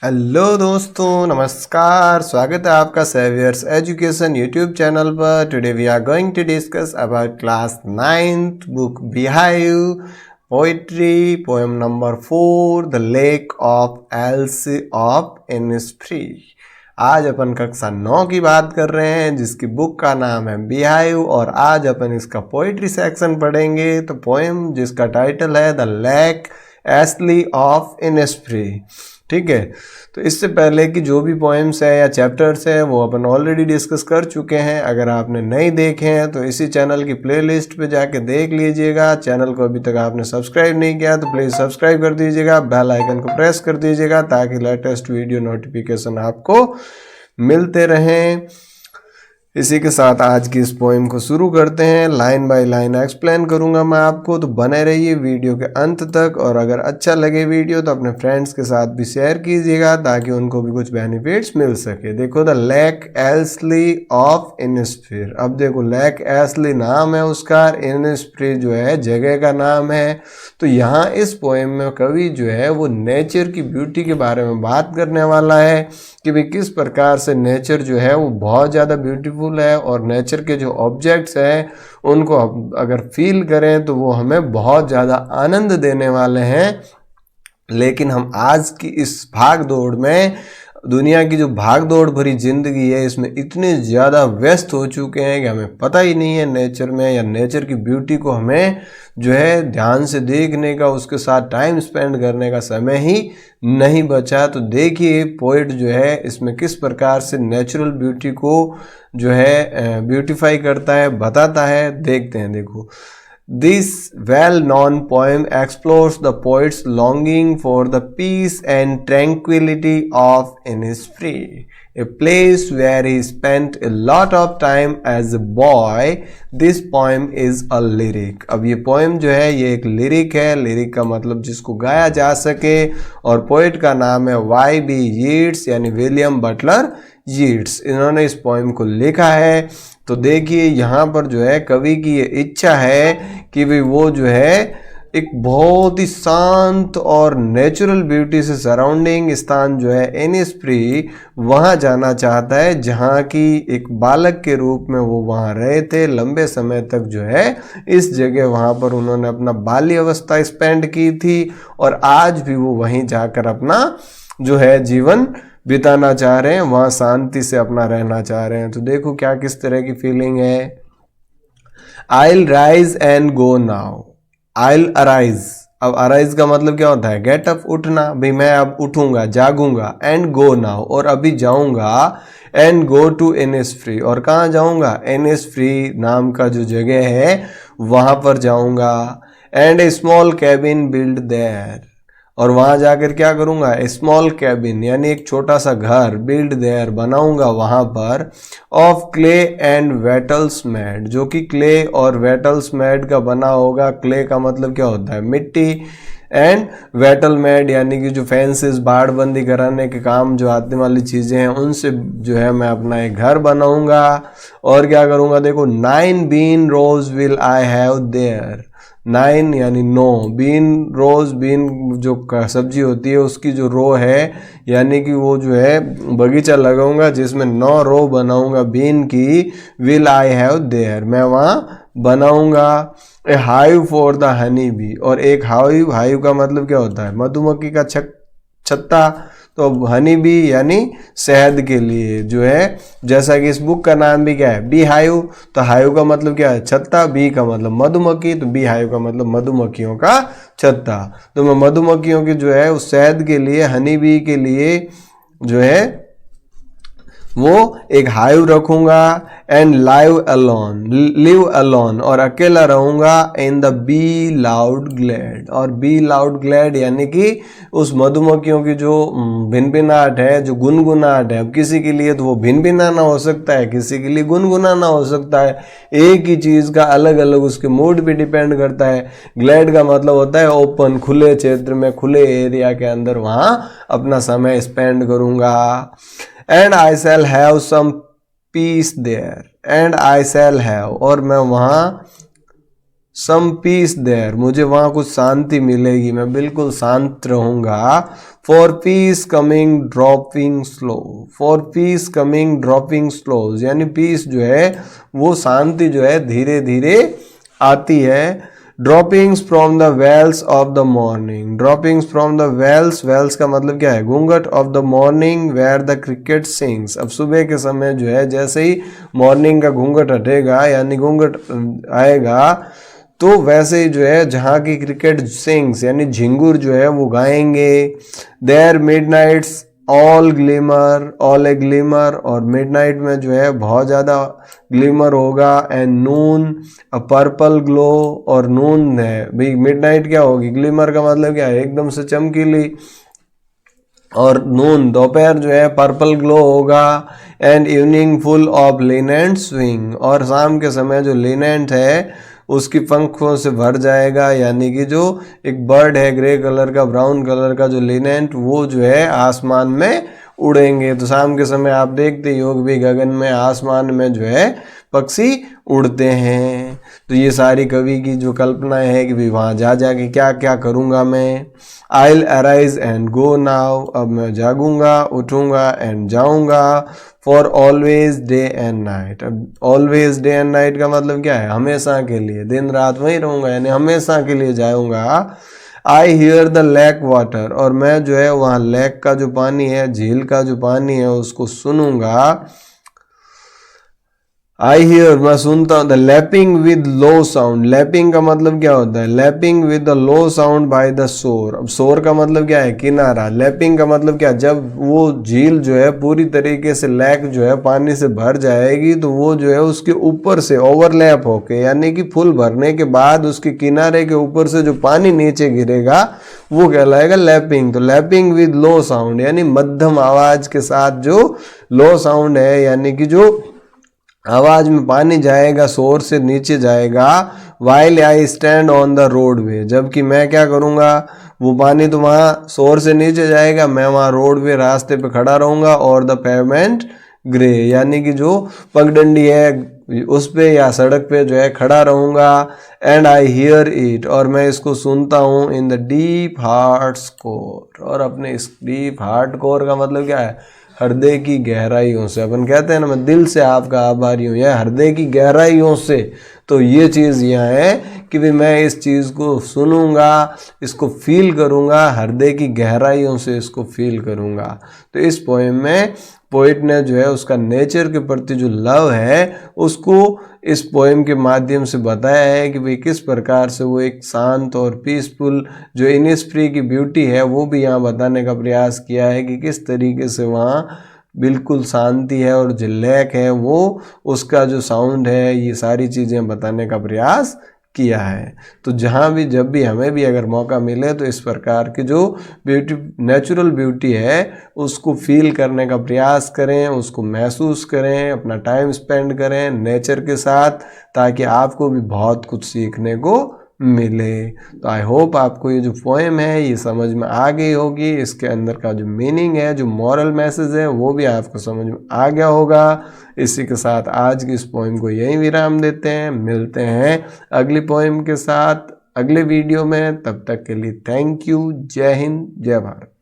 Hello दोस्तों, नमस्कार। स्वागत है आपका सेवियर्स एजुकेशन यूट्यूब चैनल पर। Today we are going to discuss about class 9th book Beehive poetry poem number 4 the lake of एल्सी of Innisfree. आज अपन कक्षा 9 की बात कर रहे हैं जिसकी बुक का नाम है बिहाइव और आज अपन इसका पोइट्री सेक्शन पढ़ेंगे। तो पोएम जिसका टाइटल है the lake LC of Innisfree. ठीक है, तो इससे पहले कि जो भी पोएम्स है या चैप्टर्स है वो अपन ऑलरेडी डिस्कस कर चुके हैं। अगर आपने नहीं देखे हैं तो इसी चैनल की प्लेलिस्ट पे जाके देख लीजिएगा। चैनल को अभी तक आपने सब्सक्राइब नहीं किया तो प्लीज़ सब्सक्राइब कर दीजिएगा, बेल आइकन को प्रेस कर दीजिएगा ताकि लेटेस्ट वीडियो नोटिफिकेशन आपको मिलते रहें। इसी के साथ आज की इस पोएम को शुरू करते हैं। लाइन बाय लाइन एक्सप्लेन करूंगा मैं आपको, तो बने रहिए वीडियो के अंत तक। और अगर अच्छा लगे वीडियो तो अपने फ्रेंड्स के साथ भी शेयर कीजिएगा ताकि उनको भी कुछ बेनिफिट्स मिल सके। देखो, the lake LC of Innisfree. अब देखो, लेक एल्सी नाम है उसका, इनिस्फ्री जो है जगह का नाम है। तो यहाँ इस पोएम में कवि जो है वो नेचर की ब्यूटी के बारे में बात करने वाला है कि भाई किस प्रकार से नेचर जो है वो बहुत ज़्यादा ब्यूटीफुल है और नेचर के जो ऑब्जेक्ट्स हैं उनको अगर फील करें तो वो हमें बहुत ज़्यादा आनंद देने वाले हैं। लेकिन हम आज की इस भाग दौड़ में, दुनिया की जो भाग दौड़ भरी जिंदगी है, इसमें इतने ज़्यादा व्यस्त हो चुके हैं कि हमें पता ही नहीं है नेचर में या नेचर की ब्यूटी को हमें जो है ध्यान से देखने का, उसके साथ टाइम स्पेंड करने का समय ही नहीं बचा। तो देखिए पोइट जो है इसमें किस प्रकार से नेचुरल ब्यूटी को जो है ब्यूटीफाई करता है, बताता है। देखते हैं। देखो, this well-known poem explores the poet's longing for the peace and tranquility of Innisfree, a place where he spent a lot of time as a boy. This poem is a lyric. अब ये poem जो है ये एक lyric है। Lyric का मतलब जिसको गाया जा सके, और पोइट का नाम है Y.B. यीट्स यानी विलियम बटलर यीट्स। इन्होंने इस पोएम को लिखा है। तो देखिए यहाँ पर जो है कवि की ये इच्छा है कि भाई वो जो है एक बहुत ही शांत और नेचुरल ब्यूटी से सराउंडिंग स्थान जो है इनिस्फ्री, वहाँ जाना चाहता है जहाँ की एक बालक के रूप में वो वहाँ रहे थे लंबे समय तक। जो है इस जगह वहाँ पर उन्होंने अपना बाल्य अवस्था स्पेंड की थी और आज भी वो वहीं जाकर अपना जो है जीवन बिताना चाह रहे हैं, वहाँ शांति से अपना रहना चाह रहे हैं। तो देखो क्या किस तरह की फीलिंग है। I'll rise and go now. I'll arise. अब अराइज का मतलब क्या होता है? गेट अप, उठना। भाई मैं अब उठूंगा, जागूंगा। एंड गो नाउ, और अभी जाऊंगा। एंड गो टू इनिस्फ्री, और कहाँ जाऊंगा? इनिस्फ्री नाम का जो जगह है वहां पर जाऊंगा। And A small cabin build their, और वहां जाकर क्या करूंगा? स्मॉल कैबिन यानी एक छोटा सा घर, बिल्ड देयर बनाऊंगा वहां पर, ऑफ क्ले एंड वेटल्स मेड, जो कि क्ले और वेटल्स मेड का बना होगा। क्ले का मतलब क्या होता है? मिट्टी। एंड वेटल मेड यानी कि जो फेंसेस, बाड़बंदी कराने के काम जो आने वाली चीजें हैं उनसे जो है मैं अपना एक घर बनाऊंगा। और क्या करूंगा? देखो, 9 bean rows will I have there. 9 यानी 9, बीन रोज, बीन जो सब्जी होती है उसकी जो रो है यानी कि वो जो है बगीचा लगाऊंगा जिसमें 9 रो बनाऊंगा बीन की। विल आई हैव देयर, मैं वहाँ बनाऊंगा। A hive for the honey bee, और एक हाइव, हाइव का मतलब क्या होता है? मधुमक्खी का छत्ता। तो हनी बी यानी शहद के लिए जो है, जैसा कि इस बुक का नाम भी क्या है? Bee hive. तो हाइव का मतलब क्या है? छत्ता। बी का मतलब मधुमक्खी, तो बी हाइव का मतलब मधुमक्खियों का छत्ता। तो मैं मधुमक्खियों की जो है उस शहद के लिए, हनी बी के लिए जो है वो एक हाइव रखूंगा। एंड लिव अलोन, और अकेला रहूंगा। In the be loud glad, और बी लाउड ग्लैड यानी कि उस मधुमक्खियों की जो भिनभिनाहट है, जो गुनगुनाहट है। अब किसी के लिए तो वो भिनभिनाना हो सकता है, किसी के लिए गुनगुनाना हो सकता है। एक ही चीज का अलग अलग उसके मूड पे डिपेंड करता है। ग्लैड का मतलब होता है ओपन, खुले क्षेत्र में, खुले एरिया के अंदर वहां अपना समय स्पेंड करूंगा। And I shall have some peace there, and I shall have, और मैं वहाँ सम पीस देयर, मुझे वहाँ कुछ शांति मिलेगी, मैं बिल्कुल शांत रहूँगा। For piece coming dropping slow, for piece coming dropping slow, यानी पीस जो है वो शांति जो है धीरे धीरे आती है। Droppings from the veils of the morning, droppings from the veils, veils का मतलब क्या है, घूंघट, of the morning where the cricket sings, अब सुबह के समय जो है जैसे ही मॉर्निंग का घूंघट हटेगा यानी घूंघट आएगा तो वैसे ही जो है जहाँ की क्रिकेट सिंग्स यानी झिंगुर जो है वो गाएंगे। There midnight's all glimmer, all a glimmer, और मिडनाइट में जो है बहुत ज़्यादा ग्लिमर होगा। And noon a purple glow, और नून है भाई मिडनाइट क्या होगी, ग्लिमर का मतलब क्या है, एकदम से चमकीली, और नून दोपहर जो है पर्पल ग्लो होगा। And evening full of lenient swing, और शाम के समय जो लिनेंट है उसकी पंखों से भर जाएगा, यानी कि जो एक बर्ड है ग्रे कलर का ब्राउन कलर का जो लिनेंट, वो जो है आसमान में उड़ेंगे। तो शाम के समय आप देखते ही हो कि भाई गगन में आसमान में जो है पक्षी उड़ते हैं। तो ये सारी कवि की जो कल्पनाएं है कि भाई वहाँ जा के क्या क्या करूँगा मैं। I'll arise and go now, अब मैं जागूंगा उठूंगा एंड जाऊंगा। For always day and night, अब ऑलवेज डे एंड नाइट का मतलब क्या है, हमेशा के लिए, दिन रात वहीं रहूंगा यानी हमेशा के लिए जाऊंगा। I hear the lake water, और मैं जो है वहाँ लेक का जो पानी है, झील का जो पानी है उसको सुनूंगा। आई हियर, मैं सुनता हूँ। The lapping with low sound, lapping का मतलब क्या होता है, lapping with the low sound by the shore, अब शोर का मतलब क्या है, किनारा। लैपिंग का मतलब क्या, जब वो झील जो है पूरी तरीके से लेक जो है पानी से भर जाएगी तो वो जो है उसके ऊपर से ओवरलैप होके यानी कि फुल भरने के बाद उसके किनारे के ऊपर से जो पानी नीचे गिरेगा वो कहलाएगा लैपिंग। तो लैपिंग विद लो साउंड यानी मध्यम आवाज के साथ जो लो साउंड है, यानी कि जो आवाज में पानी जाएगा शोर से नीचे जाएगा। While I stand on the road वे, जबकि मैं क्या करूँगा, वो पानी तो वहाँ शोर से नीचे जाएगा, मैं वहाँ रोड वे रास्ते पे खड़ा रहूँगा। और द पेवमेंट ग्रे, यानी कि जो पगडंडी है उस पे या सड़क पे जो है खड़ा रहूँगा। एंड आई हियर इट, और मैं इसको सुनता हूँ। In the deep hearts core, और अपने इस डीप हार्ट कोर का मतलब क्या है, हृदय की गहराइयों से। अपन कहते हैं ना मैं दिल से आपका आभारी हूँ, या हृदय की गहराइयों से। तो ये चीज़ यहाँ है कि भाई मैं इस चीज़ को सुनूंगा, इसको फील करूंगा, हृदय की गहराइयों से इसको फील करूंगा। तो इस पोएम में पोइट ने जो है उसका नेचर के प्रति जो लव है उसको इस पोएम के माध्यम से बताया है कि भाई किस प्रकार से वो एक शांत और पीसफुल जो इनिस्फ्री की ब्यूटी है वो भी यहाँ बताने का प्रयास किया है कि किस तरीके से वहाँ बिल्कुल शांति है, और जो लेक है वो उसका जो साउंड है, ये सारी चीज़ें बताने का प्रयास किया है। तो जहाँ भी जब भी हमें भी अगर मौका मिले तो इस प्रकार की जो ब्यूटी नेचुरल ब्यूटी है उसको फील करने का प्रयास करें, उसको महसूस करें, अपना टाइम स्पेंड करें नेचर के साथ, ताकि आपको भी बहुत कुछ सीखने को मिले। तो आई होप आपको ये जो पोएम है ये समझ में आ गई होगी, इसके अंदर का जो मीनिंग है, जो मॉरल मैसेज है वो भी आपको समझ में आ गया होगा। इसी के साथ आज की इस पोएम को यहीं विराम देते हैं, मिलते हैं अगली पोएम के साथ अगले वीडियो में। तब तक के लिए थैंक यू, जय हिंद, जय भारत।